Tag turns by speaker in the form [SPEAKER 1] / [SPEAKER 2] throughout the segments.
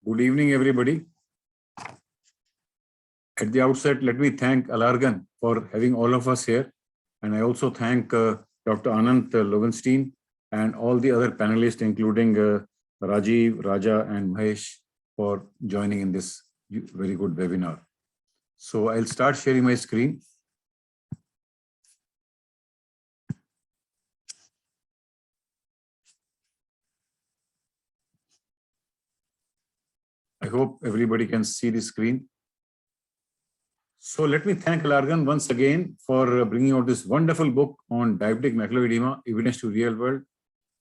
[SPEAKER 1] Good evening, everybody. At the outset, let me thank Alargan for having all of us here. And I also thank Dr. Anant Lowenstein and all the other panelists, including Rajiv, Raja, and Mahesh, for joining in this very good webinar. So I'll start sharing my screen. I hope everybody can see the screen. So let me thank Alargan once again for bringing out this wonderful book on diabetic macular edema, evidence to real world.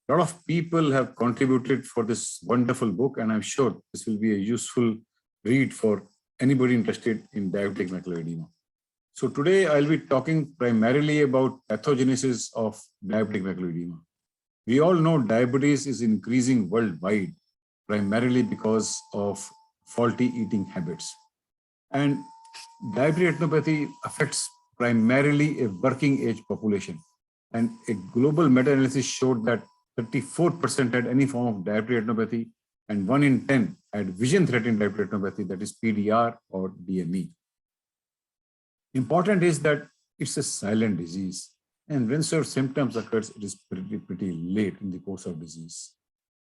[SPEAKER 1] A lot of people have contributed for this wonderful book, and I'm sure this will be a useful read for anybody interested in diabetic macular edema. So today I'll be talking primarily about pathogenesis of diabetic macular edema. We all know diabetes is increasing worldwide, primarily because of faulty eating habits. And diabetic retinopathy affects primarily a working age population. And a global meta-analysis showed that 34% had any form of diabetic retinopathy, and 1 in 10 had vision-threatening diabetic retinopathy, that is PDR or DME. Important is that it's a silent disease, and when such symptoms occurs, it is pretty late in the course of disease.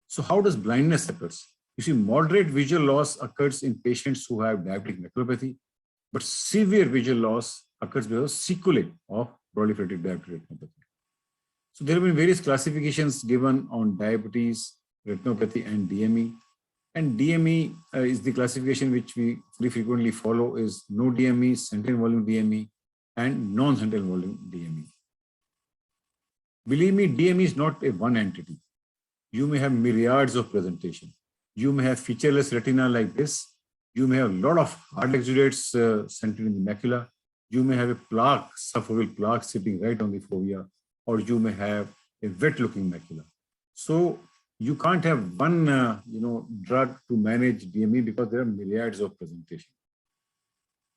[SPEAKER 1] So how does blindness occurs? You see, moderate visual loss occurs in patients who have diabetic maculopathy, but severe visual loss occurs because of sequelae of proliferative diabetic retinopathy. So there have been various classifications given on diabetes, retinopathy, and DME. And DME is the classification which we very frequently follow is no DME, sentinel volume DME, and non-sentinel volume DME. Believe me, DME is not a one entity. You may have myriads of presentation. You may have featureless retina like this. You may have a lot of hard exudates centered in the macula. You may have a plaque, subfoveal plaque sitting right on the fovea, or you may have a wet-looking macula. So you can't have one drug to manage DME because there are myriads of presentation.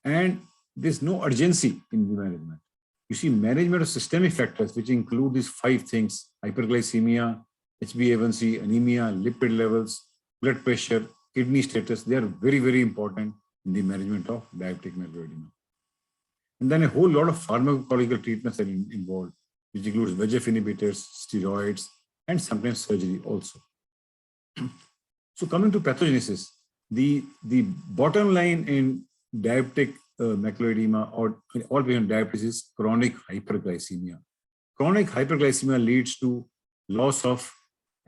[SPEAKER 1] And there's no urgency in the management. You see, management of systemic factors, which include these 5 things: hyperglycemia, HbA1c, anemia, lipid levels, blood pressure, kidney status, they are very, very important in the management of diabetic macular edema. And then a whole lot of pharmacological treatments are involved, which includes VEGF inhibitors, steroids, and sometimes surgery also. So coming to pathogenesis, the bottom line in diabetic macular edema or all patient diabetes is chronic hyperglycemia. Chronic hyperglycemia leads to loss of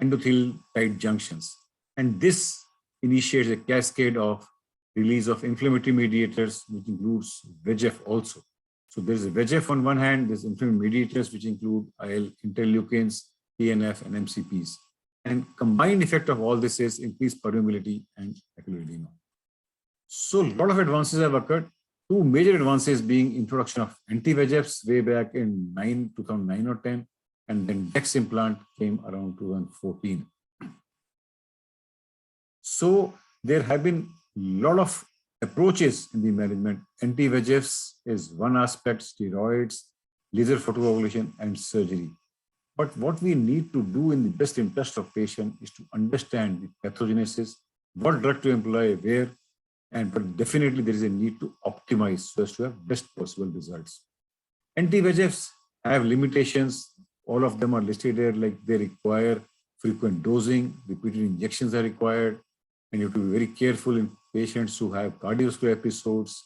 [SPEAKER 1] endothelial tight junctions. And this initiates a cascade of release of inflammatory mediators, which includes VEGF also. So there's a VEGF on one hand, there's inflammatory mediators, which include IL, interleukins, TNF, and MCPs. And combined effect of all this is increased permeability and macular edema. So a lot of advances have occurred. 2 major advances being introduction of anti-VEGFs way back in 2009 or 10, and then DEX implant came around 2014. So there have been a lot of approaches in the management. Anti-VEGFs is one aspect, steroids, laser photocoagulation, and surgery. But what we need to do in the best interest of patient is to understand the pathogenesis, what drug to employ, where, but definitely there is a need to optimize so as to have best possible results. Anti-VEGFs have limitations. All of them are listed there, like they require frequent dosing, repeated injections are required, and you have to be very careful in patients who have cardiovascular episodes.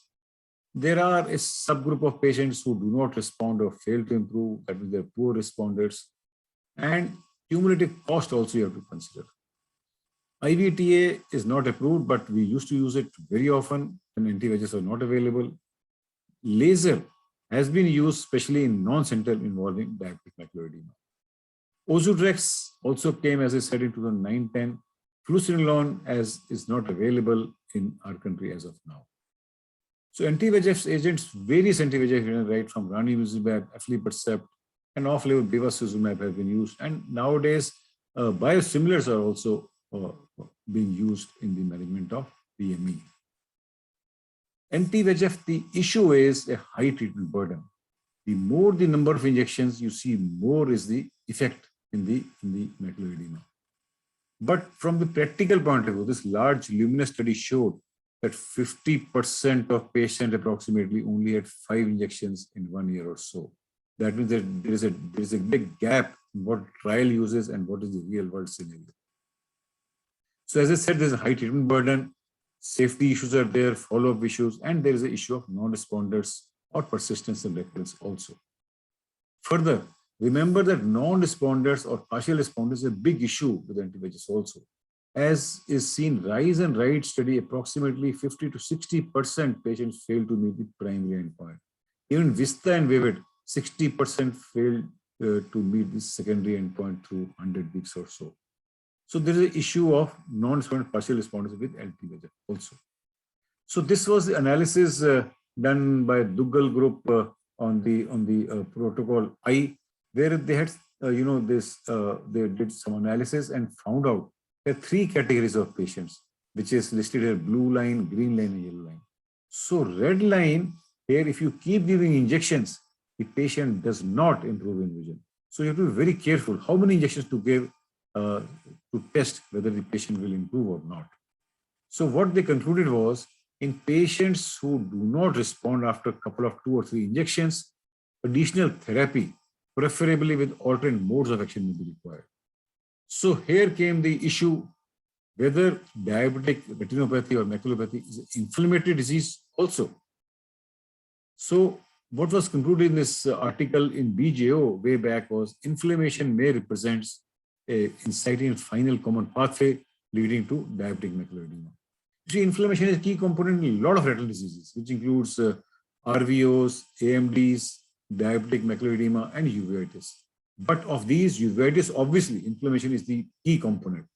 [SPEAKER 1] There are a subgroup of patients who do not respond or fail to improve, that means they're poor responders. And cumulative cost also you have to consider. IVTA is not approved, but we used to use it very often when anti-VEGFs are not available. Laser has been used especially in non-sentinel involving diabetic macular edema. Ozutrex also came, as I said, in 2009-10. Fluocinolone is not available in our country as of now. So anti-VEGF agents, various anti-VEGF agents, right from ranibizumab, aflibercept, and off-label bevacizumab have been used. And nowadays, biosimilars are also being used in the management of DME. Anti-VEGF, the issue is a high treatment burden. The more the number of injections you see, more is the effect in the macular edema. But from the practical point of view, this large luminous study showed that 50% of patients approximately only had 5 injections in 1 year or so. That means that there is a big gap in what trial uses and what is the real world scenario. So as I said, there's a high treatment burden, safety issues are there, follow-up issues, and there is an issue of non-responders or persistence in recurrence also. Further, remember that non-responders or partial responders is a big issue with anti-VEGFs also. As is seen, RISE and RIDE study, approximately 50 to 60% patients fail to meet the primary endpoint. Even VISTA and VIVID, 60% failed to meet the secondary endpoint through 100 weeks or so. So there is an issue of non-respondent partial responders with anti-VEGF also. So this was the analysis done by Duggal group on the protocol I, where they had they did some analysis and found out there are 3 categories of patients, which is listed here: blue line, green line, and yellow line. So red line here, if you keep giving injections, the patient does not improve in vision. So you have to be very careful how many injections to give to test whether the patient will improve or not. So what they concluded was, in patients who do not respond after a couple of 2 or 3 injections, additional therapy, preferably with alternate modes of action, may be required. So here came the issue whether diabetic retinopathy or maculopathy is an inflammatory disease also. So what was concluded in this article in BJO way back was inflammation may represent a inciting final common pathway leading to diabetic macular edema. See, inflammation is a key component in a lot of retinal diseases, which includes RVOs, AMDs, diabetic macular edema, and uveitis. But of these, uveitis, obviously, inflammation is the key component.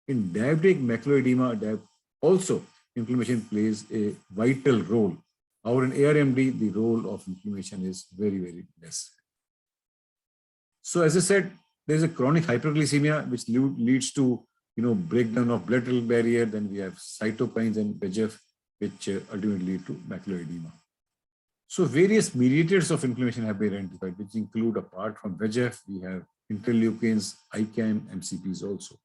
[SPEAKER 1] In diabetic macular edema, also inflammation plays a vital role. However, in ARMD, the role of inflammation is very, very less. So as I said, there is a chronic hyperglycemia, which leads to breakdown of blood-brain barrier. Then we have cytokines and VEGF, which ultimately lead to macular edema. So various mediators of inflammation have been identified, which include, apart from VEGF, we have interleukins, ICAM, MCPs also.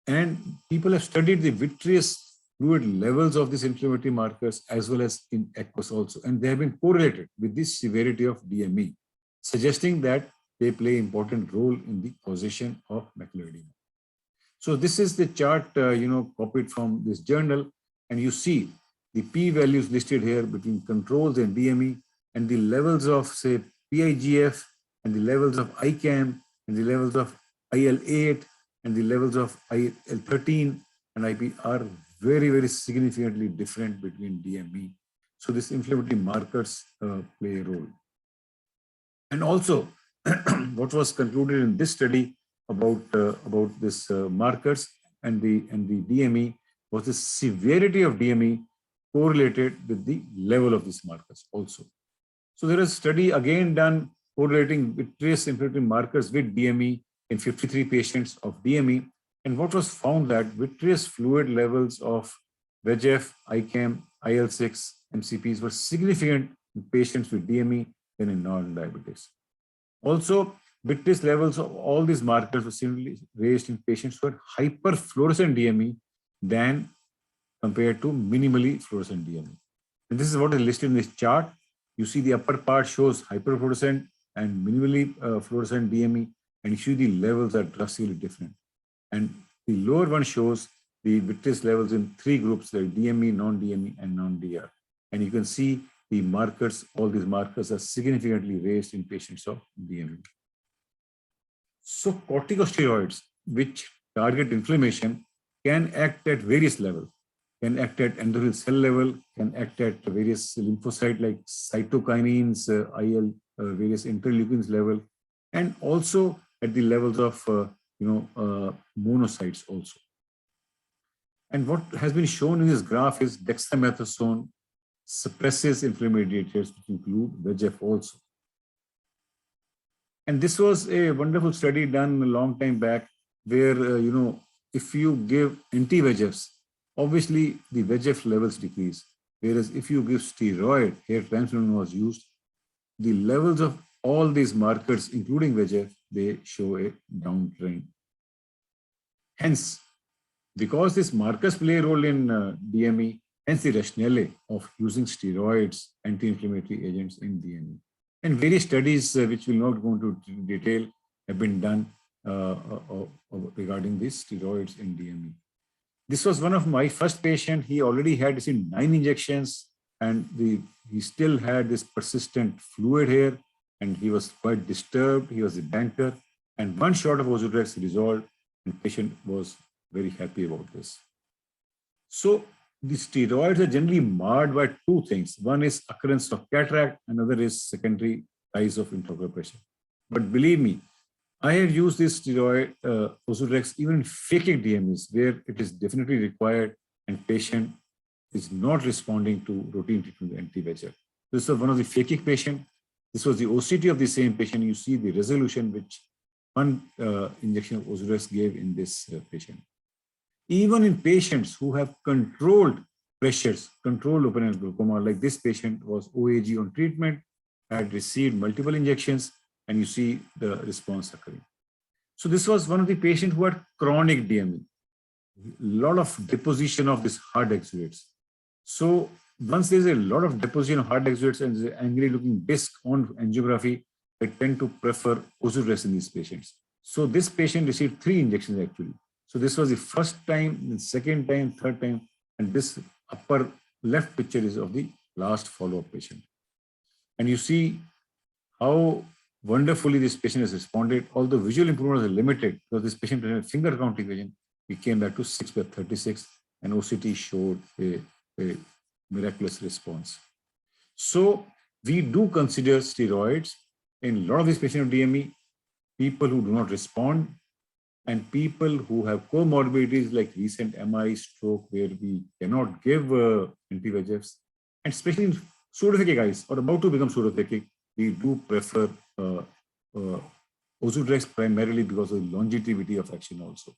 [SPEAKER 1] And people have studied the vitreous fluid levels of these inflammatory markers as well as in aqueous also. And they have been correlated with the severity of DME, suggesting that they play an important role in the causation of macular edema. So this is the chart, copied from this journal, and you see the p-values listed here between controls and DME, and the levels of, say, PIGF, and the levels of ICAM, and the levels of IL-8, and the levels of IL-13 and IP are very, very significantly different between DME. So these inflammatory markers play a role. And also, what was concluded in this study about this markers and the DME was the severity of DME correlated with the level of these markers also. So there is a study again done correlating vitreous inflammatory markers with DME in 53 patients of DME. And what was found that vitreous fluid levels of VEGF, ICAM, IL-6, MCPs were significant in patients with DME than in non-diabetics. Also, vitreous levels of all these markers were similarly raised in patients who had hyperfluorescent DME than compared to minimally fluorescent DME. And this is what is listed in this chart. You see the upper part shows hyperfluorescent and minimally fluorescent DME, and you see the levels are drastically different. And the lower one shows the vitreous levels in 3 groups, like DME, non-DME, and non-DR. And you can see the markers, all these markers are significantly raised in patients of DME. So corticosteroids, which target inflammation, can act at various levels, can act at endothelial cell level, can act at various lymphocyte like cytokinins, IL, various interleukins level, and also at the levels of monocytes also. And what has been shown in this graph is dexamethasone suppresses inflammatory mediators, which include VEGF also. And this was a wonderful study done a long time back, where if you give anti-VEGFs, obviously the VEGF levels decrease. Whereas if you give steroid, here triamcinolone was used, the levels of all these markers, including VEGF, they show a downtrend. Hence, because these markers play a role in DME, hence the rationale of using steroids, anti-inflammatory agents in DME. And various studies, which will not go into detail, have been done regarding these steroids in DME. This was one of my first patients. He already had received 9 injections, and he still had this persistent fluid here, and he was quite disturbed. He was a banker, and one shot of Ozurdex resolved, and patient was very happy about this. So the steroids are generally marred by two things. One is occurrence of cataract, another is secondary rise of intraocular pressure. But believe me, I have used this steroid, Ozurdex, even in phakic DMEs, where it is definitely required and patient is not responding to routine treatment with anti-VEGF. This was one of the phakic patient. This was the OCT of the same patient. You see the resolution which one injection of Ozurdex gave in this patient. Even in patients who have controlled pressures, controlled open angle glaucoma, like this patient was OAG on treatment, had received multiple injections, and you see the response occurring. So this was one of the patients who had chronic DME, a lot of deposition of this hard exudates. So once there's a lot of deposition of hard exudates and there's an angry looking disc on angiography, I tend to prefer Ozurdex in these patients. So this patient received 3 injections actually. So this was the first time, the second time, third time, and this upper left picture is of the last follow-up patient. And you see how wonderfully this patient has responded. Although visual improvement was limited because this patient had finger counting vision, we came back to 6/36, and OCT showed a miraculous response. So we do consider steroids in a lot of these patients of DME, people who do not respond, and people who have comorbidities like recent MI, stroke, where we cannot give anti-VEGFs, and especially in pseudophakic eyes or about to become pseudophakic, we do prefer Ozurdex primarily because of the longevity of action also.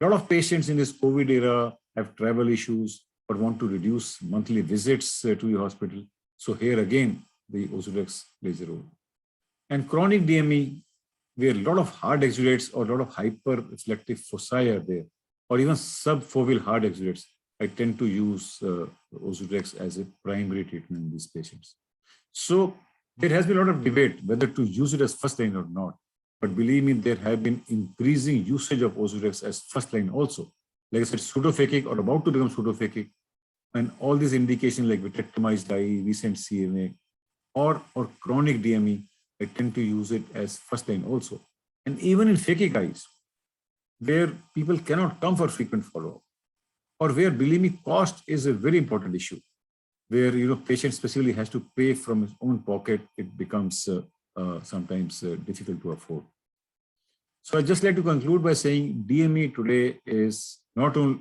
[SPEAKER 1] A lot of patients in this COVID era have travel issues or want to reduce monthly visits to the hospital. So here again, the Ozurdex plays a role. And chronic DME, where a lot of hard exudates or a lot of hyper-reflective foci are there, or even subfoveal hard exudates, I tend to use Ozurdex as a primary treatment in these patients. So there has been a lot of debate whether to use it as first line or not. But believe me, there have been increasing usage of Ozurdex as first line also. Like I said, pseudophakic or about to become pseudophakic, and all these indications like vitrectomized eye, recent CMA, or chronic DME, I tend to use it as first line also. And even in phakic eyes, where people cannot come for frequent follow-up, or where, believe me, cost is a very important issue, where patient specifically has to pay from his own pocket, it becomes sometimes difficult to afford. So I just like to conclude by saying DME today is not only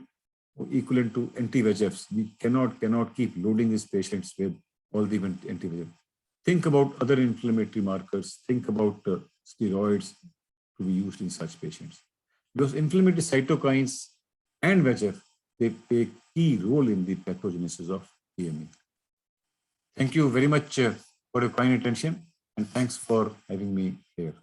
[SPEAKER 1] equivalent to anti-VEGFs. We cannot keep loading these patients with all the anti-VEGF. Think about other inflammatory markers. Think about steroids to be used in such patients. Because inflammatory cytokines and VEGF, they play a key role in the pathogenesis of DME. Thank you very much for your kind attention, and thanks for having me here.